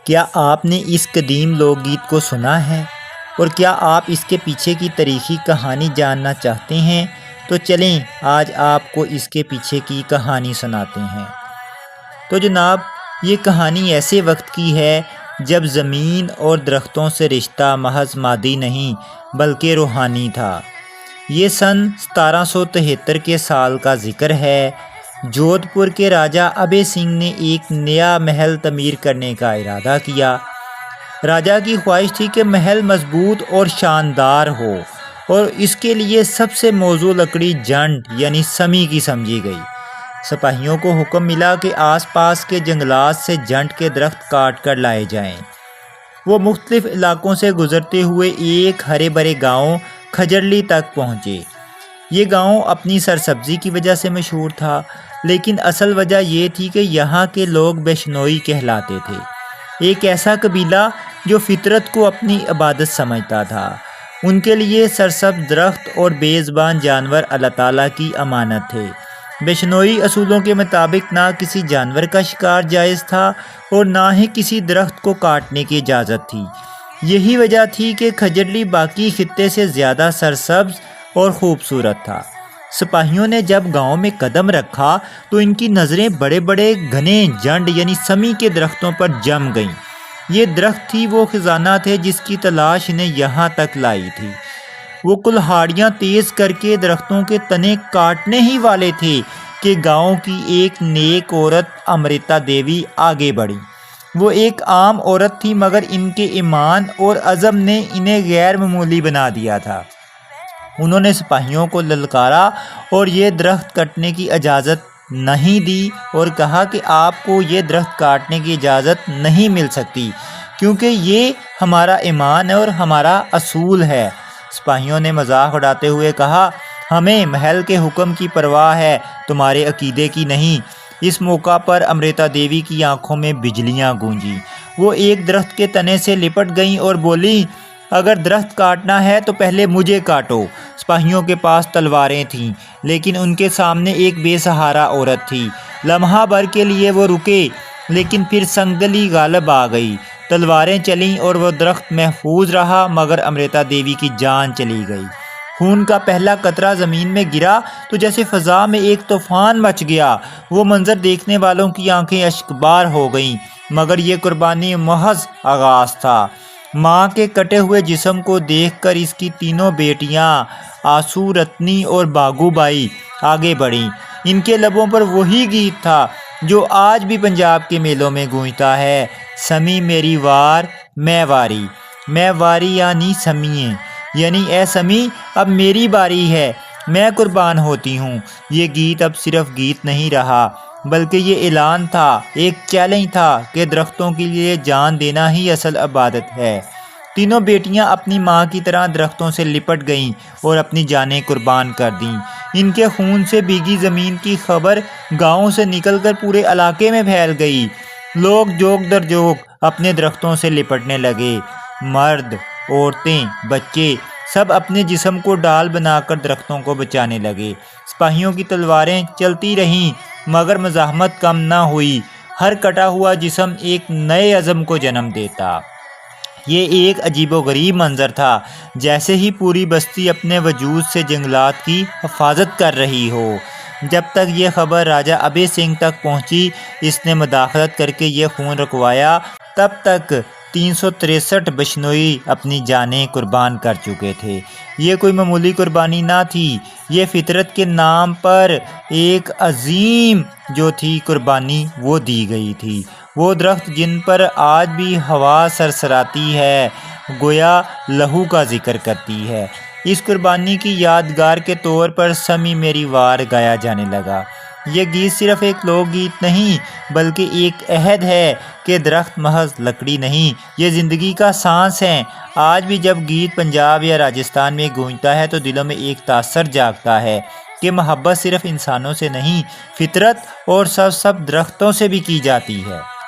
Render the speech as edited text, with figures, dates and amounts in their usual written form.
کیا آپ نے اس قدیم لوک گیت کو سنا ہے اور کیا آپ اس کے پیچھے کی تاریخی کہانی جاننا چاہتے ہیں؟ تو چلیں آج آپ کو اس کے پیچھے کی کہانی سناتے ہیں۔ تو جناب، یہ کہانی ایسے وقت کی ہے جب زمین اور درختوں سے رشتہ محض مادی نہیں بلکہ روحانی تھا۔ یہ سن 1773 کے سال کا ذکر ہے۔ جودھ پور کے راجا ابے سنگھ نے ایک نیا محل تعمیر کرنے کا ارادہ کیا۔ راجا کی خواہش تھی کہ محل مضبوط اور شاندار ہو اور اس کے لیے سب سے موزوں لکڑی جنڈ یعنی سمی کی سمجھی گئی۔ سپاہیوں کو حکم ملا کہ آس پاس کے جنگلات سے جنڈ کے درخت کاٹ کر لائے جائیں۔ وہ مختلف علاقوں سے گزرتے ہوئے ایک ہرے بھرے گاؤں کھجرلی تک پہنچے۔ یہ گاؤں اپنی سرسبزی کی وجہ سے مشہور تھا، لیکن اصل وجہ یہ تھی کہ یہاں کے لوگ بشنوئی کہلاتے تھے، ایک ایسا قبیلہ جو فطرت کو اپنی عبادت سمجھتا تھا۔ ان کے لیے سرسبز درخت اور بے زبان جانور اللہ تعالیٰ کی امانت تھے۔ بشنوئی اصولوں کے مطابق نہ کسی جانور کا شکار جائز تھا اور نہ ہی کسی درخت کو کاٹنے کی اجازت تھی۔ یہی وجہ تھی کہ کھجرلی باقی خطے سے زیادہ سرسبز اور خوبصورت تھا۔ سپاہیوں نے جب گاؤں میں قدم رکھا تو ان کی نظریں بڑے بڑے گھنے جنڈ یعنی سمی کے درختوں پر جم گئیں۔ یہ درخت ہی وہ خزانہ تھے جس کی تلاش انہیں یہاں تک لائی تھی۔ وہ کلہاڑیاں تیز کر کے درختوں کے تنے کاٹنے ہی والے تھے کہ گاؤں کی ایک نیک عورت امرتا دیوی آگے بڑھی۔ وہ ایک عام عورت تھی مگر ان کے ایمان اور عزم نے انہیں غیر معمولی بنا دیا تھا۔ انہوں نے سپاہیوں کو للکارا اور یہ درخت کٹنے کی اجازت نہیں دی اور کہا کہ آپ کو یہ درخت کاٹنے کی اجازت نہیں مل سکتی کیونکہ یہ ہمارا ایمان ہے اور ہمارا اصول ہے۔ سپاہیوں نے مذاق اڑاتے ہوئے کہا، ہمیں محل کے حکم کی پرواہ ہے، تمہارے عقیدے کی نہیں۔ اس موقع پر امرتا دیوی کی آنکھوں میں بجلیاں گونجیں۔ وہ ایک درخت کے تنے سے لپٹ گئیں اور بولی، اگر درخت کاٹنا ہے تو پہلے مجھے کاٹو۔ سپاہیوں کے پاس تلواریں تھیں لیکن ان کے سامنے ایک بے سہارا عورت تھی۔ لمحہ بھر کے لیے وہ رکے لیکن پھر سنگدلی غالب آ گئی۔ تلواریں چلیں اور وہ درخت محفوظ رہا مگر امرتا دیوی کی جان چلی گئی۔ خون کا پہلا قطرہ زمین میں گرا تو جیسے فضا میں ایک طوفان مچ گیا۔ وہ منظر دیکھنے والوں کی آنکھیں اشکبار ہو گئیں مگر یہ قربانی محض آغاز تھا۔ ماں کے کٹے ہوئے جسم کو دیکھ کر اس کی تینوں بیٹیاں آسو رتنی اور باگو بائی آگے بڑھیں۔ ان کے لبوں پر وہی گیت تھا جو آج بھی پنجاب کے میلوں میں گونجتا ہے، سمی میری وار میں واری۔ میں واری یعنی سمیے، یعنی اے سمی اب میری باری ہے، میں قربان ہوتی ہوں۔ یہ گیت اب صرف گیت نہیں رہا بلکہ یہ اعلان تھا، ایک چیلنج تھا کہ درختوں کے لیے جان دینا ہی اصل عبادت ہے۔ تینوں بیٹیاں اپنی ماں کی طرح درختوں سے لپٹ گئیں اور اپنی جانیں قربان کر دیں۔ ان کے خون سے بھیگی زمین کی خبر گاؤں سے نکل کر پورے علاقے میں پھیل گئی۔ لوگ جوگ در جوگ اپنے درختوں سے لپٹنے لگے۔ مرد، عورتیں، بچے سب اپنے جسم کو ڈال بنا کر درختوں کو بچانے لگے۔ سپاہیوں کی تلواریں چلتی رہیں مگر مزاحمت کم نہ ہوئی۔ ہر کٹا ہوا جسم ایک نئے عزم کو جنم دیتا۔ یہ ایک عجیب و غریب منظر تھا، جیسے ہی پوری بستی اپنے وجود سے جنگلات کی حفاظت کر رہی ہو۔ جب تک یہ خبر راجا ابے سنگھ تک پہنچی، اس نے مداخلت کر کے یہ خون رکوایا۔ تب تک 363 بشنوئی اپنی جانیں قربان کر چکے تھے۔ یہ کوئی معمولی قربانی نہ تھی، یہ فطرت کے نام پر ایک عظیم جو تھی قربانی وہ دی گئی تھی۔ وہ درخت جن پر آج بھی ہوا سرسراتی ہے گویا لہو کا ذکر کرتی ہے۔ اس قربانی کی یادگار کے طور پر سمی میری وار گایا جانے لگا۔ یہ گیت صرف ایک لوک گیت نہیں بلکہ ایک عہد ہے کہ درخت محض لکڑی نہیں، یہ زندگی کا سانس ہے۔ آج بھی جب گیت پنجاب یا راجستھان میں گونجتا ہے تو دلوں میں ایک تاثر جاگتا ہے کہ محبت صرف انسانوں سے نہیں، فطرت اور سب درختوں سے بھی کی جاتی ہے۔